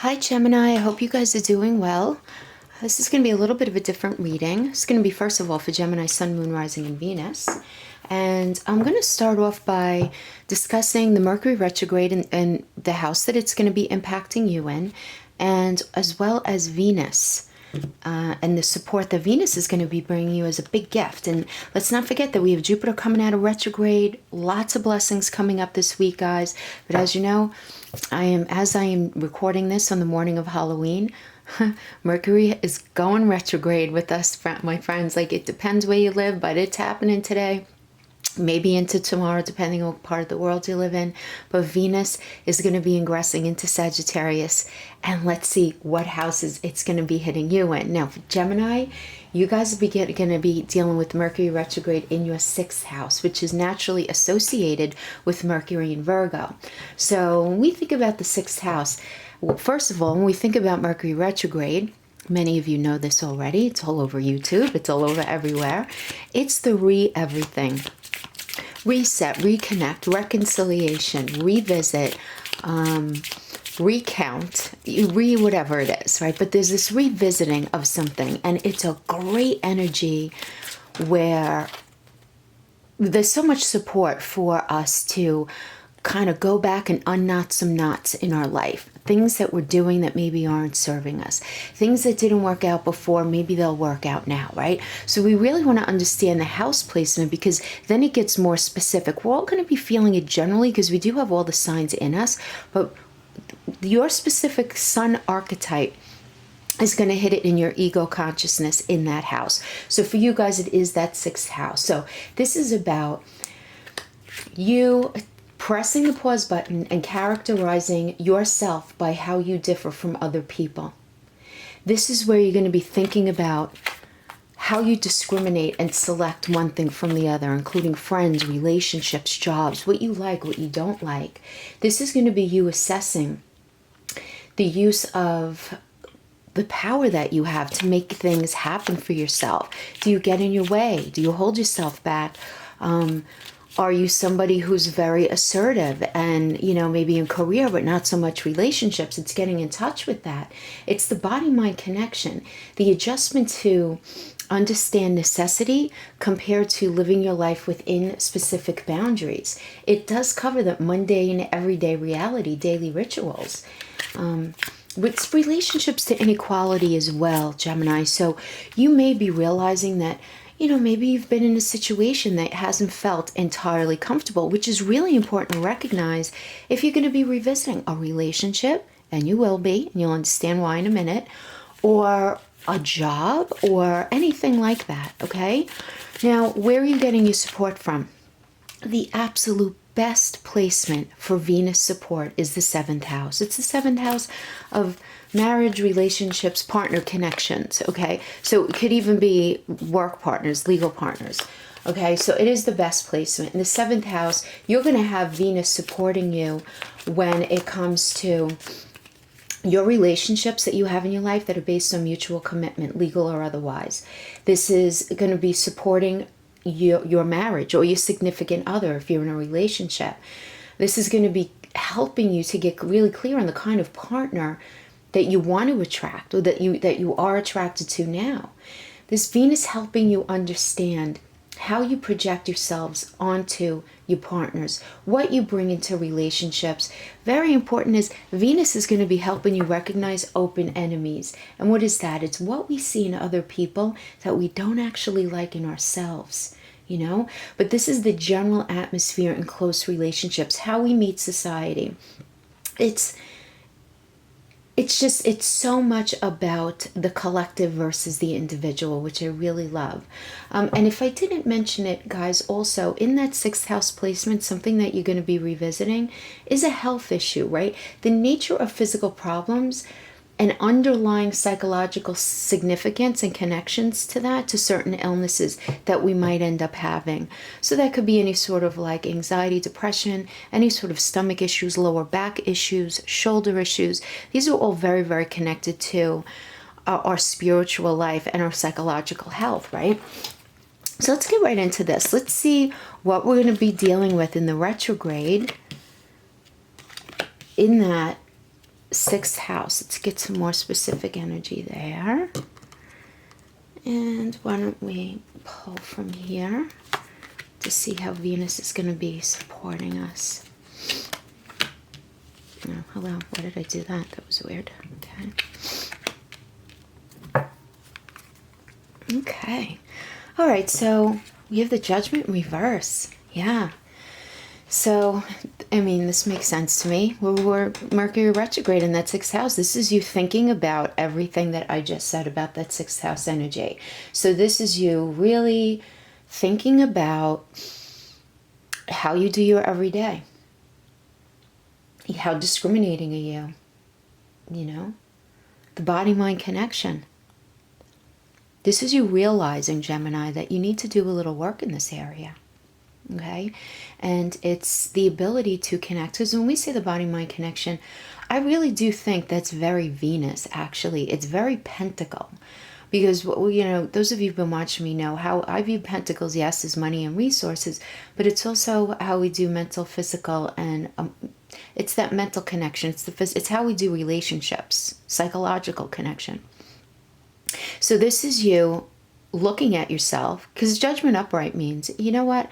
Hi Gemini, I hope you guys are doing well. This is going to be a little bit of a different reading. It's going to be, first of all, for Gemini, Sun, Moon, Rising, and Venus. And I'm going to start off by discussing the Mercury retrograde and the house that it's going to be impacting you in, and as well as Venus. And the support that Venus is going to be bringing you as a big gift. And let's not forget that we have Jupiter coming out of retrograde. Lots of blessings coming up this week, guys. But as you know, as I am recording this on the morning of Halloween, Mercury is going retrograde with us, my friends. Like, it depends where you live, but it's happening today. Maybe into tomorrow, depending on what part of the world you live in. But Venus is going to be ingressing into Sagittarius. And let's see what houses it's going to be hitting you in. Now, for Gemini, you guys are going to be dealing with Mercury retrograde in your 6th house, which is naturally associated with Mercury in Virgo. So when we think about the 6th house, well, first of all, when we think about Mercury retrograde, many of you know this already. It's all over YouTube. It's all over everywhere. It's the everything. Reset, reconnect, reconciliation, revisit, recount, whatever it is, right? But there's this revisiting of something, and it's a great energy where there's so much support for us to kind of go back and unknot some knots in our life. Things that we're doing that maybe aren't serving us. Things that didn't work out before, maybe they'll work out now, right? So we really want to understand the house placement, because then it gets more specific. We're all going to be feeling it generally because we do have all the signs in us, but your specific sun archetype is going to hit it in your ego consciousness in that house. So for you guys, it is that 6th house. So this is about you pressing the pause button and characterizing yourself by how you differ from other people. This is where you're going to be thinking about how you discriminate and select one thing from the other, including friends, relationships, jobs, what you like, what you don't like. This is going to be you assessing the use of the power that you have to make things happen for yourself. Do you get in your way? Do you hold yourself back? Are you somebody who's very assertive and, maybe in career, but not so much relationships? It's getting in touch with that. It's the body-mind connection, the adjustment to understand necessity compared to living your life within specific boundaries. It does cover the mundane, everyday reality, daily rituals. With relationships to inequality as well, Gemini. So you may be realizing that maybe you've been in a situation that hasn't felt entirely comfortable, which is really important to recognize if you're going to be revisiting a relationship, and you will be, and you'll understand why in a minute, or a job, or anything like that, okay? Now, where are you getting your support from? The absolute best placement for Venus support is the 7th house. It's the 7th house of marriage, relationships, partner connections, okay? So it could even be work partners, legal partners, okay? So it is the best placement. In the 7th house, you're going to have Venus supporting you when it comes to your relationships that you have in your life that are based on mutual commitment, legal or otherwise. This is going to be supporting your marriage or your significant other if you're in a relationship. This is going to be helping you to get really clear on the kind of partner that you want to attract, or that you are attracted to now. This Venus helping you understand how you project yourselves onto your partners, what you bring into relationships. Very important is Venus is going to be helping you recognize open enemies. And what is that? It's what we see in other people that we don't actually like in ourselves. But this is the general atmosphere in close relationships, how we meet society. It's so much about the collective versus the individual, which I really love. And if I didn't mention it, guys, also in that 6th house placement, something that you're going to be revisiting is a health issue, right? The nature of physical problems and underlying psychological significance and connections to that, to certain illnesses that we might end up having. So that could be any sort of like anxiety, depression, any sort of stomach issues, lower back issues, shoulder issues. These are all very, very connected to our spiritual life and our psychological health, right? So let's get right into this. Let's see what we're going to be dealing with in the retrograde in that 6th house. Let's get some more specific energy there. And why don't we pull from here to see how Venus is going to be supporting us. Oh, hello. Why did I do that? That was weird. Okay. Okay. All right. So we have the Judgment in reverse. Yeah. So, I mean, this makes sense to me. We're Mercury retrograde in that 6th house. This is you thinking about everything that I just said about that 6th house energy. So this is you really thinking about how you do your everyday. How discriminating are you? You know? The body-mind connection. This is you realizing, Gemini, that you need to do a little work in this area. Okay? And it's the ability to connect. Because when we say the body-mind connection, I really do think that's very Venus, actually. It's very Pentacle. Because, you know, those of you who've been watching me know how I view Pentacles, yes, as money and resources, but it's also how we do mental, physical, and it's that mental connection. It's how we do relationships, psychological connection. So this is you looking at yourself, because Judgment upright means, you know what,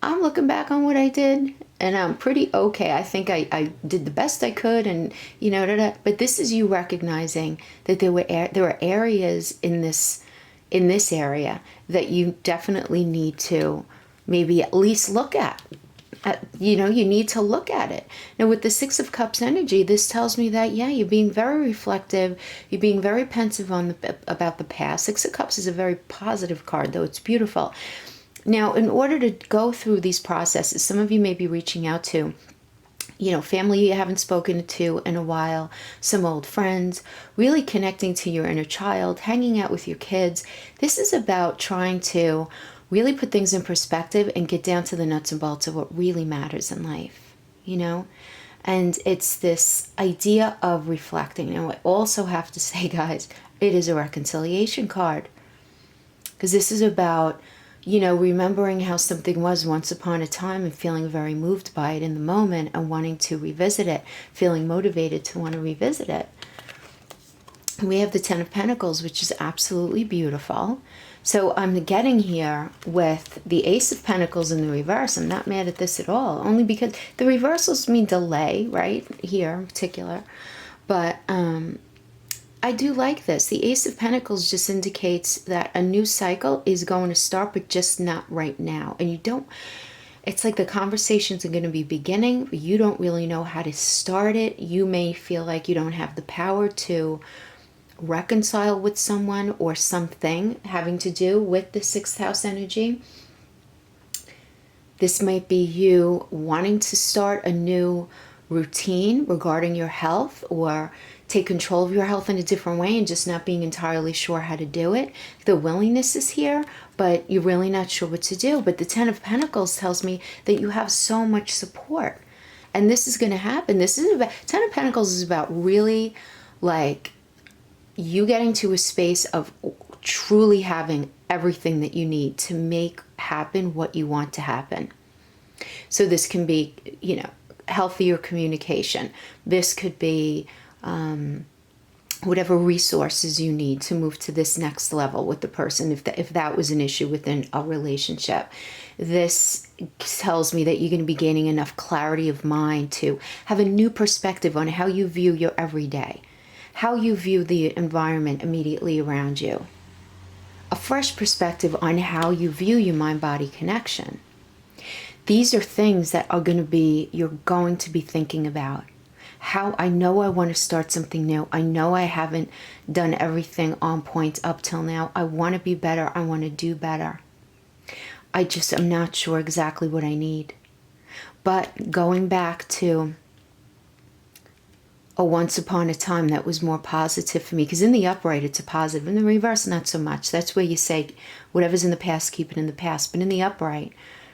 I'm looking back on what I did, and I'm pretty okay. I think I did the best I could, and you know, but this is you recognizing that there are areas in this area that you definitely need to maybe at least look at. You know, you need to look at it. Now, with the 6 of Cups energy, this tells me that, yeah, you're being very reflective. You're being very pensive about the past. 6 of Cups is a very positive card, though it's beautiful. Now, in order to go through these processes, some of you may be reaching out to, you know, family you haven't spoken to in a while, some old friends, really connecting to your inner child, hanging out with your kids. This is about trying to really put things in perspective and get down to the nuts and bolts of what really matters in life, you know? And it's this idea of reflecting. Now, I also have to say, guys, it is a reconciliation card. Because this is about, you know, remembering how something was once upon a time and feeling very moved by it in the moment and wanting to revisit it, feeling motivated to want to revisit it. We have the 10 of Pentacles, which is absolutely beautiful. So I'm getting here with the Ace of Pentacles in the reverse. I'm not mad at this at all, only because the reversals mean delay, right? Here in particular. But I do like this. The Ace of Pentacles just indicates that a new cycle is going to start, but just not right now. And you don't, it's like the conversations are going to be beginning, but you don't really know how to start it. You may feel like you don't have the power to reconcile with someone or something having to do with the 6th house energy. This might be you wanting to start a new routine regarding your health or take control of your health in a different way and just not being entirely sure how to do it. The willingness is here, but you're really not sure what to do. But the 10 of Pentacles tells me that you have so much support. And this is going to happen. This is about, 10 of Pentacles is about really like you getting to a space of truly having everything that you need to make happen what you want to happen. So this can be, you know, healthier communication. This could be whatever resources you need to move to this next level with the person, if that was an issue within a relationship. This tells me that you're going to be gaining enough clarity of mind to have a new perspective on how you view your everyday, how you view the environment immediately around you, a fresh perspective on how you view your mind-body connection. These are things that are going to be, you're going to be thinking about. How I know I want to start something new. I know I haven't done everything on point up till now. I want to be better. I want to do better. I just am not sure exactly what I need. But going back to a once upon a time that was more positive for me, because in the upright it's a positive, in the reverse not so much. That's where you say whatever's in the past, keep it in the past. But in the upright,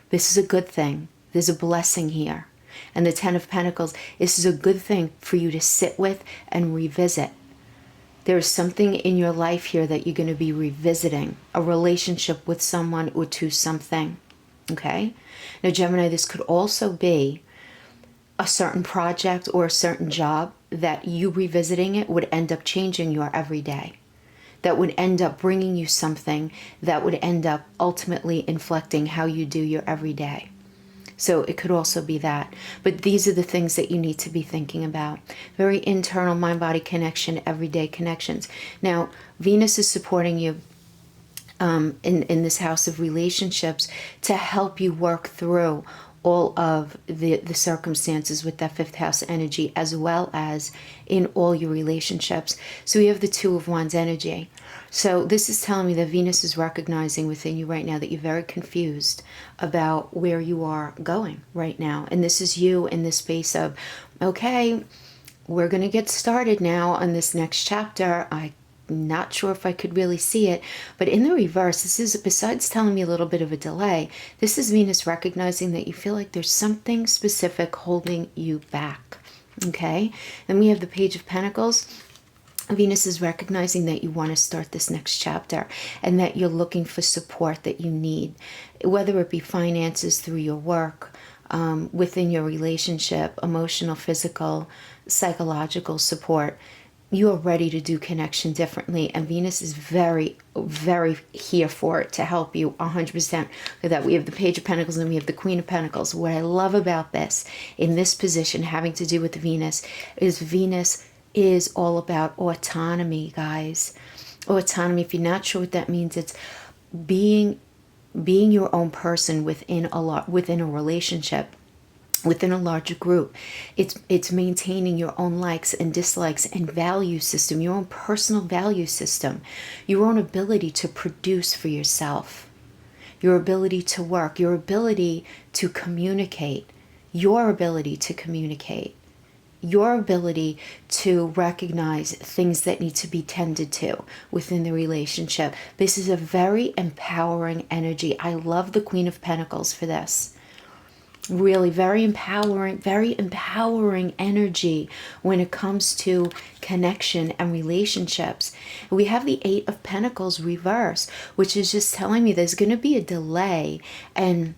this is a good thing. There's a blessing here. And the 10 of Pentacles, this is a good thing for you to sit with and revisit. There is something in your life here that you're going to be revisiting, a relationship with someone or to something. Okay? Now, Gemini, this could also be a certain project or a certain job that you revisiting it would end up changing your everyday. That would end up bringing you something that would end up ultimately inflecting how you do your everyday. So it could also be that. But these are the things that you need to be thinking about. Very internal mind-body connection, everyday connections. Now, Venus is supporting you in this house of relationships to help you work through all of the circumstances with that fifth house energy, as well as in all your relationships. So we have the Two of Wands energy. So this is telling me that Venus is recognizing within you right now that you're very confused about where you are going right now. And this is you in this space of, okay, we're going to get started now on this next chapter. I'm not sure if I could really see it, but in the reverse, this is, besides telling me a little bit of a delay, this is Venus recognizing that you feel like there's something specific holding you back. Okay? Then we have the Page of Pentacles. Venus is recognizing that you want to start this next chapter and that you're looking for support that you need, whether it be finances through your work, within your relationship, emotional, physical, psychological support. You are ready to do connection differently, and Venus is very, very here for it to help you 100%. For that, we have the Page of Pentacles and we have the Queen of Pentacles. What I love about this, in this position having to do with Venus is all about autonomy, guys. Autonomy, if you're not sure what that means, it's being your own person within a relationship, within a larger group. It's maintaining your own likes and dislikes and value system, your own personal value system, your own ability to produce for yourself, your ability to work, your ability to communicate, your ability to recognize things that need to be tended to within the relationship. This is a very empowering energy. I love the Queen of Pentacles for this. Really very empowering energy when it comes to connection and relationships. We have the Eight of Pentacles reverse, which is just telling me there's going to be a delay, and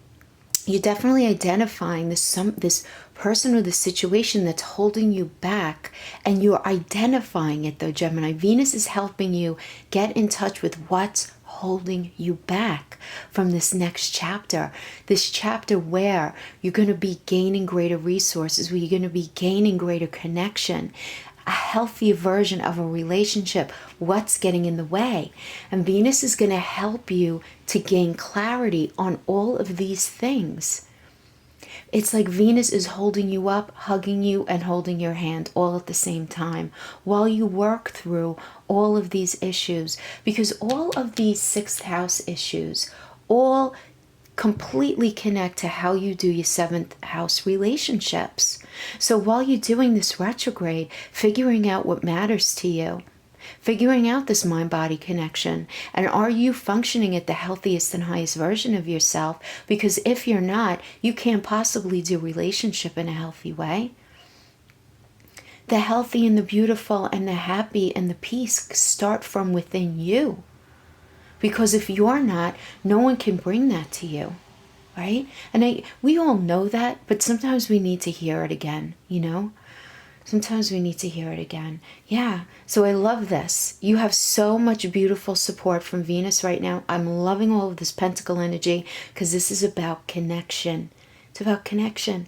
you're definitely identifying this person or the situation that's holding you back, and you're identifying it though, Gemini. Venus is helping you get in touch with what's holding you back from this next chapter. This chapter where you're going to be gaining greater resources, where you're going to be gaining greater connection, a healthier version of a relationship. What's getting in the way? And Venus is going to help you to gain clarity on all of these things. It's like Venus is holding you up, hugging you, and holding your hand all at the same time while you work through all of these issues, because all of these sixth house issues all completely connect to how you do your seventh house relationships. So while you're doing this retrograde, figuring out what matters to you, figuring out this mind-body connection, and are you functioning at the healthiest and highest version of yourself? Because if you're not, you can't possibly do relationship in a healthy way. The healthy and the beautiful and the happy and the peace start from within you. Because if you're not, no one can bring that to you, right? And we all know that, but sometimes we need to hear it again, you know? Sometimes we need to hear it again. Yeah, so I love this. You have so much beautiful support from Venus right now. I'm loving all of this pentacle energy because this is about connection. It's about connection.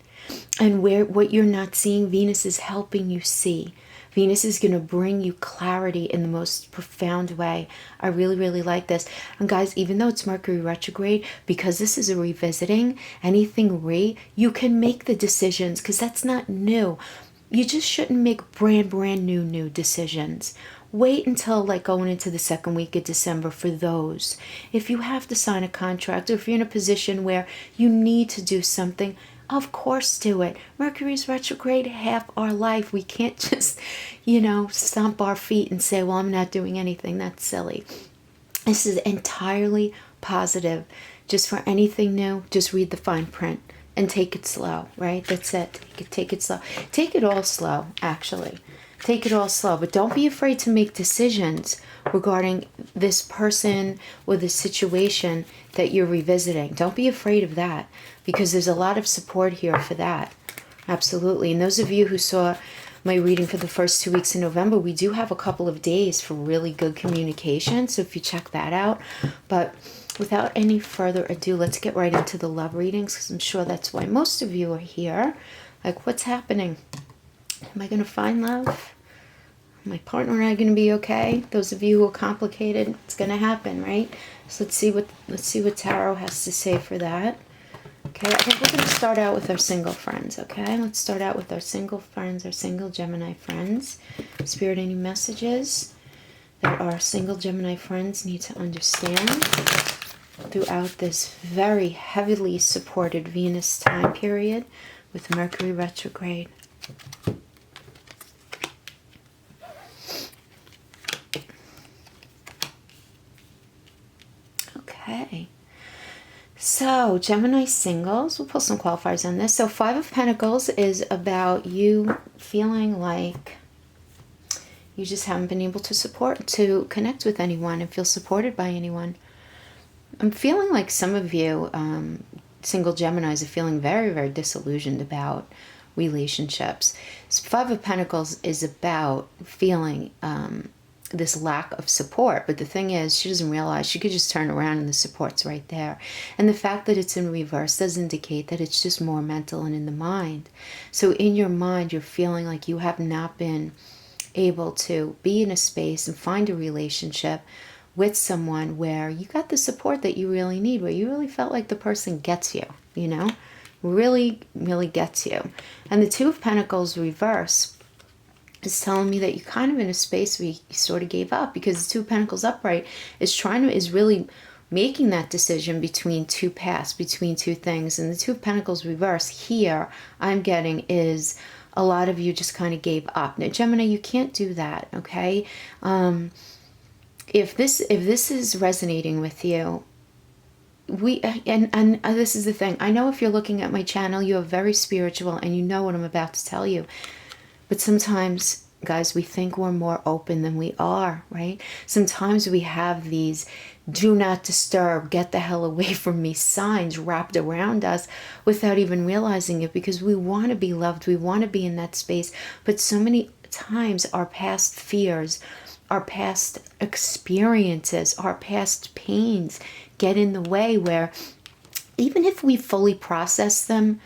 And what you're not seeing, Venus is helping you see. Venus is going to bring you clarity in the most profound way. I really, really like this. And guys, even though it's Mercury retrograde, because this is a revisiting, anything you can make the decisions because that's not new. You just shouldn't make brand new decisions. Wait until like going into the second week of December for those. If you have to sign a contract, or if you're in a position where you need to do something, of course do it. Mercury's retrograde half our life. We can't just, stomp our feet and say, well, I'm not doing anything. That's silly. This is entirely positive. Just for anything new, just read the fine print. And take it slow, right? That's it. Take it slow. Take it all slow, actually. Take it all slow. But don't be afraid to make decisions regarding this person or the situation that you're revisiting. Don't be afraid of that, because there's a lot of support here for that. Absolutely. And those of you who saw my reading for the first 2 weeks in November, we do have a couple of days for really good communication. So if you check that out. But without any further ado, let's get right into the love readings, because I'm sure that's why most of you are here. Like, what's happening? Am I going to find love? My partner and I are going to be okay? Those of you who are complicated, it's going to happen, right? So let's see what tarot has to say for that. Okay, I think we're going to start out with our single friends, okay? Let's start out with our single friends, our single Gemini friends. Spirit, any messages that our single Gemini friends need to understand throughout this very heavily supported Venus time period with Mercury retrograde? Okay. So, Gemini singles, we'll pull some qualifiers on this. So, Five of Pentacles is about you feeling like you just haven't been able to connect with anyone and feel supported by anyone. I'm feeling like some of you, single Geminis, are feeling very, very disillusioned about relationships. So Five of Pentacles is about feeling this lack of support, but the thing is, she doesn't realize she could just turn around and the support's right there. And the fact that it's in reverse does indicate that it's just more mental and in the mind. So in your mind, you're feeling like you have not been able to be in a space and find a relationship with someone where you got the support that you really need, where you really felt like the person gets you, you know, really, really gets you. And the Two of Pentacles reverse is telling me that you're kind of in a space where you sort of gave up, because the Two of Pentacles upright is really making that decision between two paths, between two things. And the Two of Pentacles reverse here, I'm getting, is a lot of you just kind of gave up. Now, Gemini, you can't do that, okay? If this is resonating with you, and this is the thing. I know if you're looking at my channel, you are very spiritual and you know what I'm about to tell you. But sometimes, guys, we think we're more open than we are, right? Sometimes we have these do not disturb, get the hell away from me signs wrapped around us without even realizing it, because we want to be loved. We want to be in that space. But so many times our past fears, our past experiences, our past pains get in the way, where even if we fully process them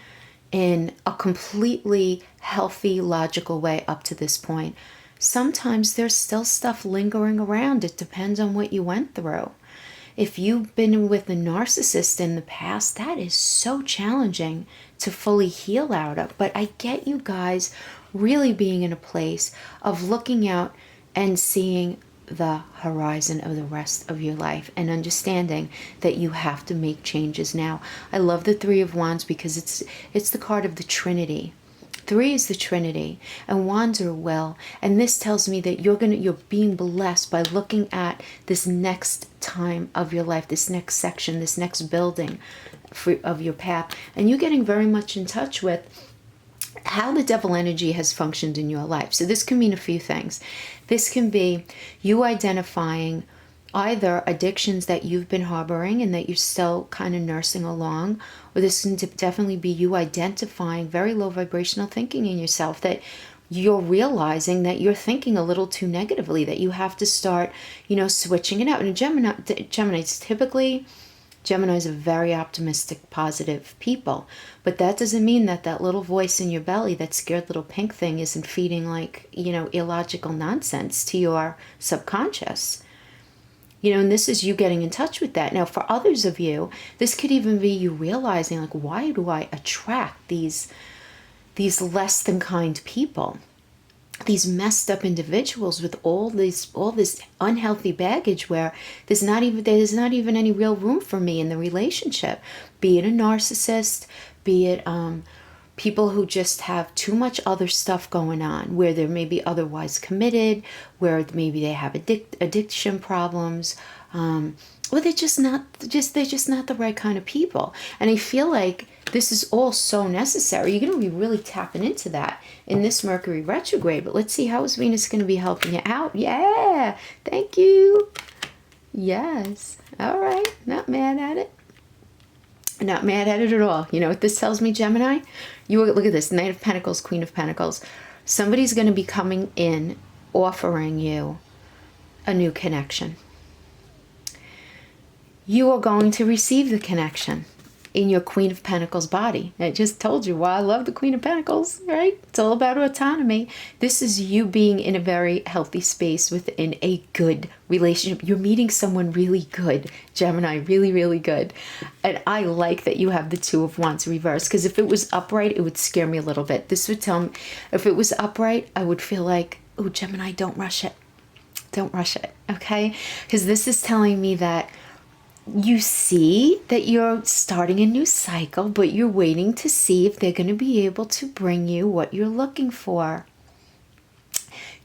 in a completely healthy, logical way up to this point, sometimes there's still stuff lingering around. It depends on what you went through. If you've been with a narcissist in the past, that is so challenging to fully heal out of. But I get you guys really being in a place of looking out and seeing the horizon of the rest of your life and understanding that you have to make changes now. I love the Three of Wands because it's the card of the Trinity. Three is the Trinity, and wands are will. And this tells me that you're being blessed by looking at this next time of your life, this next section, this next building of your path, and you're getting very much in touch with how the devil energy has functioned in your life. So this can mean a few things. This can be you identifying either addictions that you've been harboring and that you're still kind of nursing along, or this can definitely be you identifying very low vibrational thinking in yourself, that you're realizing that you're thinking a little too negatively, that you have to start, switching it out. And Gemini's typically, Geminis are very optimistic, positive people, but that doesn't mean that that little voice in your belly, that scared little pink thing, isn't feeding illogical nonsense to your subconscious. And this is you getting in touch with that. Now, for others of you, this could even be you realizing, like, why do I attract these less than kind people? These messed up individuals with all this unhealthy baggage, where there's not even any real room for me in the relationship. Be it a narcissist, be it people who just have too much other stuff going on, where they're maybe otherwise committed, where maybe they have addiction problems, or they're just not the right kind of people. And I feel like this is all so necessary. You're going to be really tapping into that in this Mercury retrograde. But let's see, how is Venus going to be helping you out? Yeah, thank you. Yes. All right. Not mad at it. Not mad at it at all. You know what this tells me, Gemini? Look at this. Knight of Pentacles, Queen of Pentacles. somebody's going to be coming in offering you a new connection. You are going to receive the connection in your Queen of Pentacles body. I just told you why I love the Queen of Pentacles, right? It's all about autonomy. This is you being in a very healthy space within a good relationship. You're meeting someone really good, Gemini, really, really good. And I like that you have the Two of Wands reversed, because if it was upright, it would scare me a little bit. This would tell me, if it was upright, I would feel like, oh, Gemini, don't rush it. Don't rush it, okay? Because this is telling me that you see that you're starting a new cycle, but you're waiting to see if they're going to be able to bring you what you're looking for.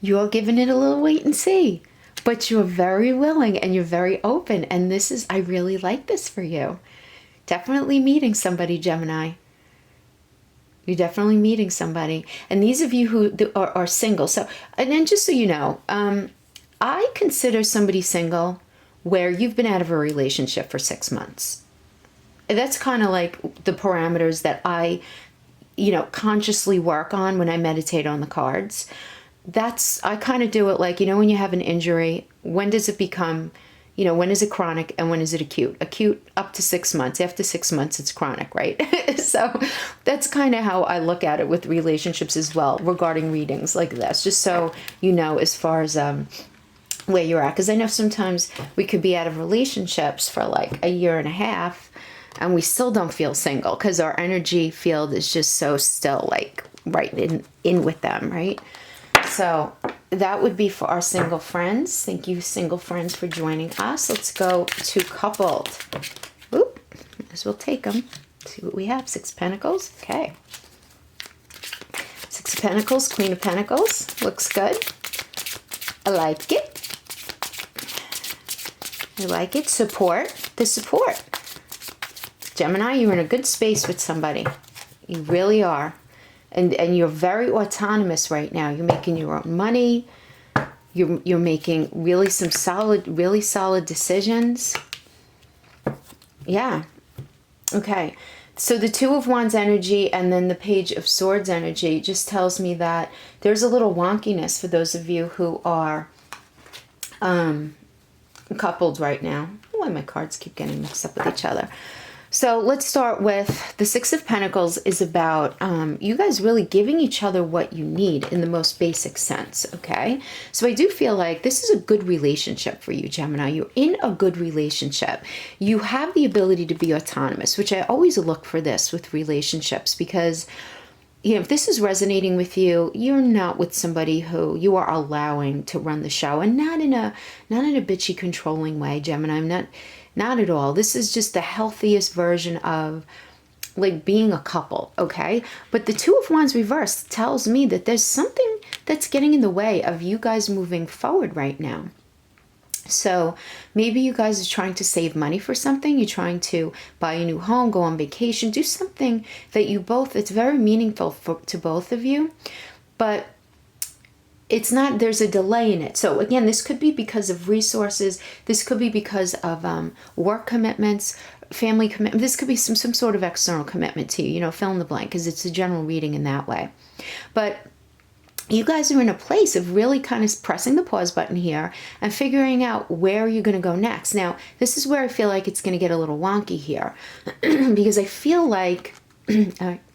You're giving it a little wait and see, but you're very willing and you're very open. And this is, I really like this for you. Definitely meeting somebody, Gemini. You're definitely meeting somebody. And these of you who are single, so, and then just so you know, I consider somebody single where you've been out of a relationship for 6 months. That's kind of like the parameters that I, consciously work on when I meditate on the cards. I kind of do it like, when you have an injury, when does it become, when is it chronic and when is it acute? Acute up to 6 months. After 6 months, it's chronic, right? So that's kind of how I look at it with relationships as well, regarding readings like this, just so you know, as far as where you're at. Because I know sometimes we could be out of relationships for like a year and a half and we still don't feel single because our energy field is just so still like right in with them, right? So that would be for our single friends. Thank you, single friends, for joining us. Let's go to coupled. Oop, might as well take them. See what we have. 6 of Pentacles. Okay. 6 of Pentacles, Queen of Pentacles. Looks good. I like it. I like it. Support. The support. Gemini, you're in a good space with somebody. You really are. And you're very autonomous right now. You're making your own money. You're making really solid decisions. Yeah. Okay. So the Two of Wands energy and then the Page of Swords energy just tells me that there's a little wonkiness for those of you who are coupled right now. Why my cards keep getting mixed up with each other. So let's start with the 6 of Pentacles is about you guys really giving each other what you need in the most basic sense, okay? So I do feel like this is a good relationship for you, Gemini. You're in a good relationship. You have the ability to be autonomous, which I always look for this with relationships because, if this is resonating with you, you're not with somebody who you are allowing to run the show, and not in a bitchy, controlling way, Gemini. I'm not at all. This is just the healthiest version of like being a couple, okay? But the Two of Wands reversed tells me that there's something that's getting in the way of you guys moving forward right now. So maybe you guys are trying to save money for something. You're trying to buy a new home, go on vacation, do something that it's very meaningful to both of you. But it's not, there's a delay in it. So again, this could be because of resources. This could be because of work commitments, family commitment. This could be some sort of external commitment to you, fill in the blank, because it's a general reading in that way. But you guys are in a place of really kind of pressing the pause button here and figuring out where you're going to go next. Now, this is where I feel like it's going to get a little wonky here because I feel like,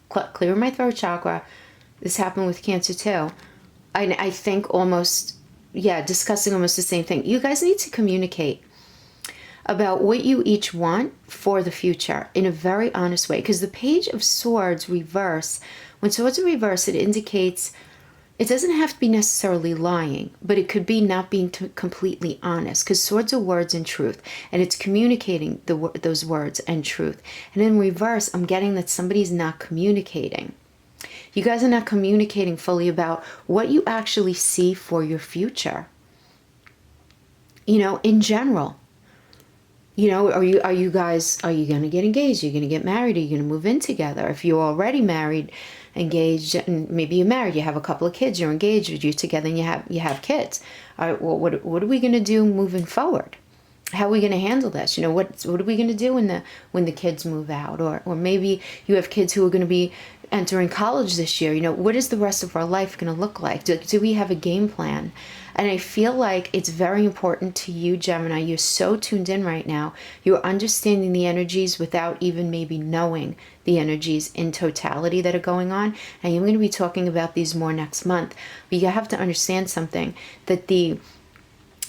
clear my throat chakra. This happened with Cancer too. I think discussing almost the same thing. You guys need to communicate about what you each want for the future in a very honest way. Because the Page of Swords reverse, when swords are reversed, it indicates it doesn't have to be necessarily lying, but it could be not being completely honest. Because swords are words and truth, and it's communicating those words and truth. And in reverse, I'm getting that somebody's not communicating. You guys are not communicating fully about what you actually see for your future. In general. Are you going to get engaged? Are you going to get married? Are you going to move in together? If you're already married, engaged, and maybe you're married, you have a couple of kids, you're engaged, you're together, and you have kids. All right, well, what are we going to do moving forward? how are we going to handle this? You know, what are we going to do when the kids move out? Or maybe you have kids who are going to be entering college this year. You know, what is the rest of our life going to look like? Do we have a game plan? And I feel like it's very important to you, Gemini. You're so tuned in right now. You're understanding the energies without even maybe knowing the energies in totality that are going on. And I'm going to be talking about these more next month. But you have to understand something, that the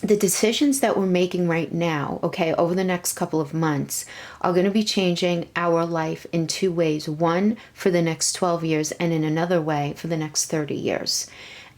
decisions that we're making right now, okay, over the next couple of months, are going to be changing our life in two ways. One, for the next 12 years, and in another way, for the next 30 years.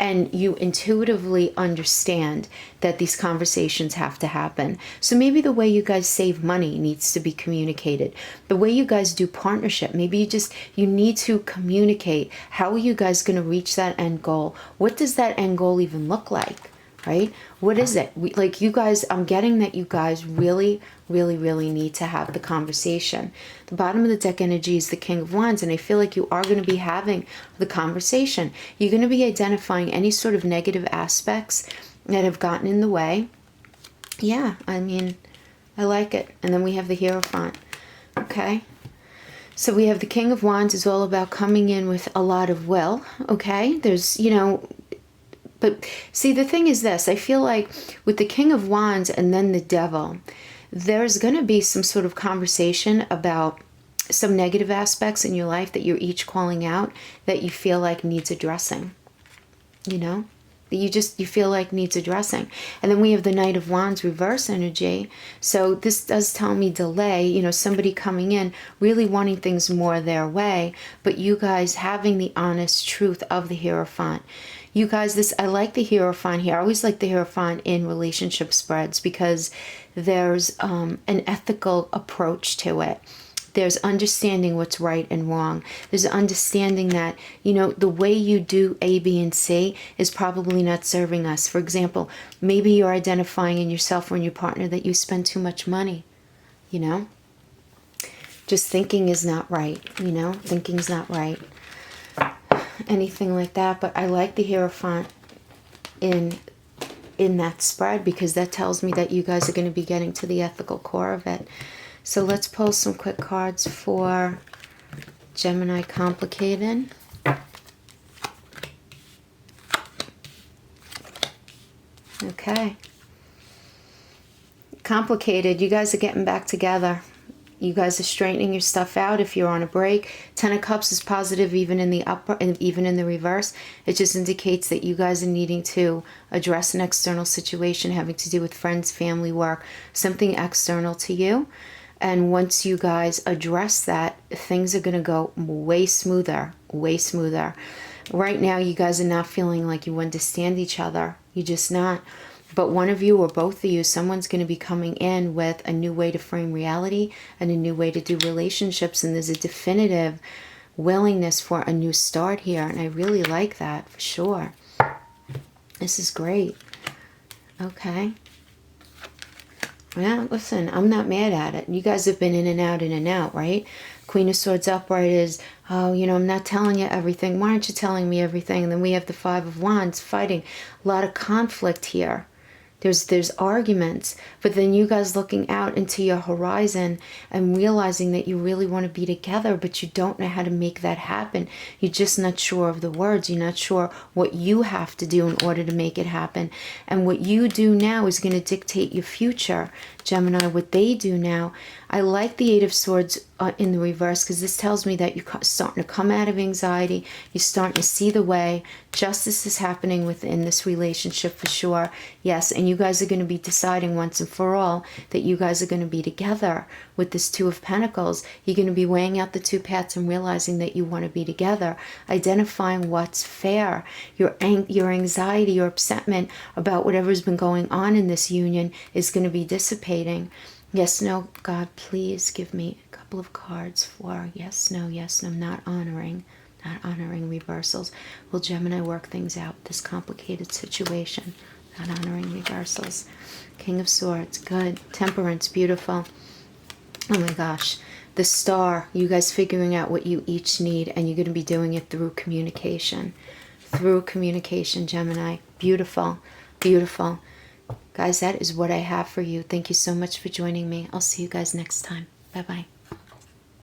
And you intuitively understand that these conversations have to happen. So maybe the way you guys save money needs to be communicated. The way you guys do partnership, maybe you need to communicate. How are you guys going to reach that end goal? What does that end goal even look like? Right? What is it? Like you guys, I'm getting that you guys really, really, really need to have the conversation. The bottom of the deck energy is the King of Wands, and I feel like you are going to be having the conversation. You're going to be identifying any sort of negative aspects that have gotten in the way. Yeah, I mean, I like it. And then we have the Hierophant. Okay. So we have the King of Wands is all about coming in with a lot of will. Okay. There's, you know, but see, the thing is this, I feel like with the King of Wands and then the Devil, there's going to be some sort of conversation about some negative aspects in your life that you're each calling out that you feel like needs addressing, you know, that you feel like needs addressing. And then we have the Knight of Wands reverse energy. So this does tell me delay, you know, somebody coming in, really wanting things more their way, but you guys having the honest truth of the Hierophant. You guys, I like the Hierophant here. I always like the Hierophant in relationship spreads because there's an ethical approach to it. There's understanding what's right and wrong. There's understanding that, you know, the way you do A, B, and C is probably not serving us. For example, maybe you're identifying in yourself or in your partner that you spend too much money, you know? Just thinking is not right, you know? Thinking's not right. Anything like that. But I like the Hierophant in that spread because that tells me that you guys are going to be getting to the ethical core of it. So let's pull some quick cards for Gemini complicated. Okay. Complicated, you guys are getting back together. You guys are straightening your stuff out if you're on a break. 10 of Cups is positive even in the upper and even in the reverse. It just indicates that you guys are needing to address an external situation having to do with friends, family, work, something external to you. And once you guys address that, things are going to go way smoother, way smoother. Right now, you guys are not feeling like you understand each other. You're just not. But one of you or both of you, someone's going to be coming in with a new way to frame reality and a new way to do relationships. And there's a definitive willingness for a new start here. And I really like that for sure. This is great. Okay. Yeah, listen, I'm not mad at it. You guys have been in and out, right? Queen of Swords upright is, oh, you know, I'm not telling you everything. Why aren't you telling me everything? And then we have the Five of Wands fighting. A lot of conflict here. There's arguments, but then you guys looking out into your horizon and realizing that you really want to be together, but you don't know how to make that happen. You're just not sure of the words. You're not sure what you have to do in order to make it happen. And what you do now is going to dictate your future, Gemini. What they do now, I like the Eight of Swords in the reverse because this tells me that you're starting to come out of anxiety. You're starting to see the way. Justice is happening within this relationship for sure. Yes, and you guys are going to be deciding once and for all that you guys are going to be together with this Two of Pentacles. You're going to be weighing out the two paths and realizing that you want to be together, identifying what's fair. Your anxiety, your upsetment about whatever's been going on in this union is going to be dissipating. Yes, no, God, please give me a couple of cards for yes, no, not honoring reversals. Will Gemini work things out, this complicated situation? Not honoring reversals. King of Swords, good. Temperance, beautiful. Oh my gosh. The Star, you guys figuring out what you each need, and you're going to be doing it through communication. Through communication, Gemini. Beautiful, beautiful. Guys, that is what I have for you. Thank you so much for joining me. I'll see you guys next time. Bye-bye.